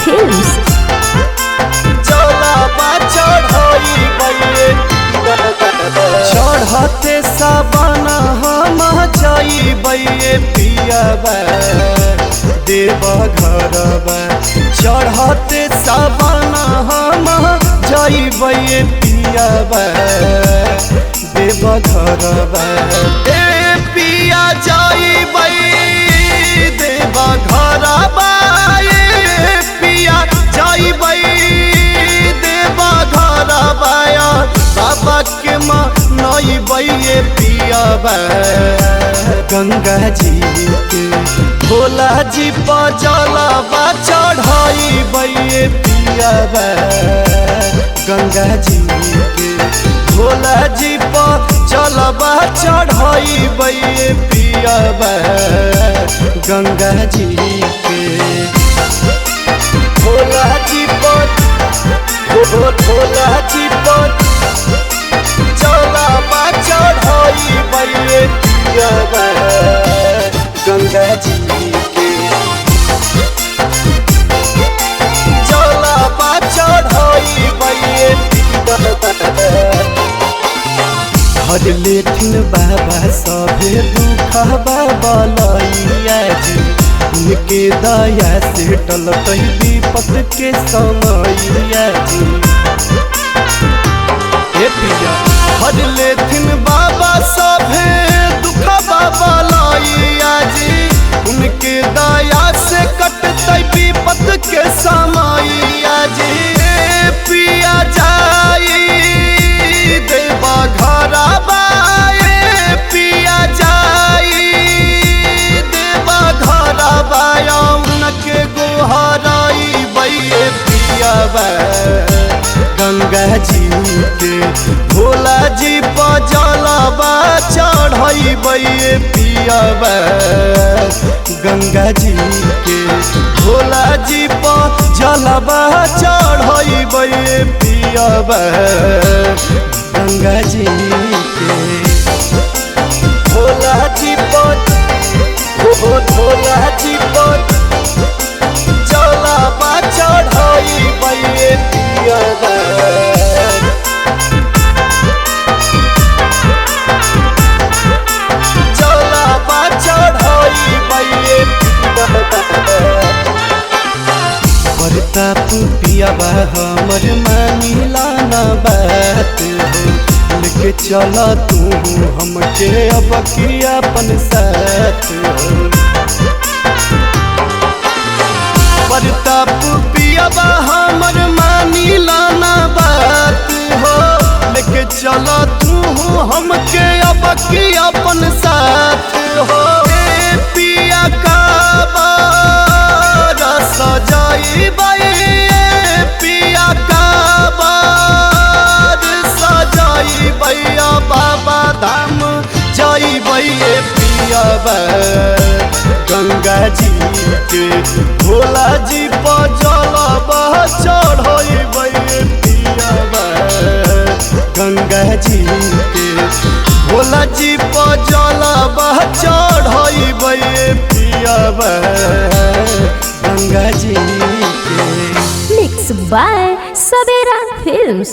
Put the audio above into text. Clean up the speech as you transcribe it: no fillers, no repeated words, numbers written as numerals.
Films। चढ़ते सावन हम जइबे पियाबा देव घरबा। चढ़ते सावन हम जइबे पियाबा देव घरबा। ए पिया जइबे देव घरबा। ए पिया जइबे देव घरबा। बाबा के मनइबे पियाबा गंगा जी के। भोला जी पर जलवा चढ़इबे पियाबा गंगा जी के। भोला जी पर जलवा चढ़इबे पियाबा गंगा जी के। भोला जी पर भोला जी पर जलवा चढ़इबे पियाबा गंगा जी के। जलवा चढ़इबे पियाबा। हर लेथिन बाबा सभे दुखबा बलैया जी। उनके दया से टलतै विपत के समैया जी। हे पिया हर लेथिन बाबा सभे दुखबा बलैया जी। उनके दया से कटतै विपत के समैया जी। पिया जाई देवा घरबा। पिया जाई देवा घरबा। उनके गोहराइबे पियाबा गंगा जी के। भोला जी पर जलवा चढ़इबे पियाबा गंगा जी के। भोला जी पर जलवा चढ़इबे पियाबा गंगा जी के। भोला जी पर भोला जी पर जलवा चढ़इबे पियाबा। जलवा चढ़इबे पियाबा। प्रताप पियाबा हमर मानिला ना बात हो। लेके चल तू हमके अब की अपन साथ हो। प्रताप पियाबा हमर मानिला ना बात हो। लेके चल तू हमके अब की अपन साथ हो। पिया का सजाइबे पिया का सजाइबे। बाबा धाम जइबे पियाबा गंगा जी के। भोला जी पर जलवा चढ़इबे पियाबा गंगा जी के। भोला जी पर जलवा चढ़इबे पियाबा गंगा जी के। Mixed by Sabera Films।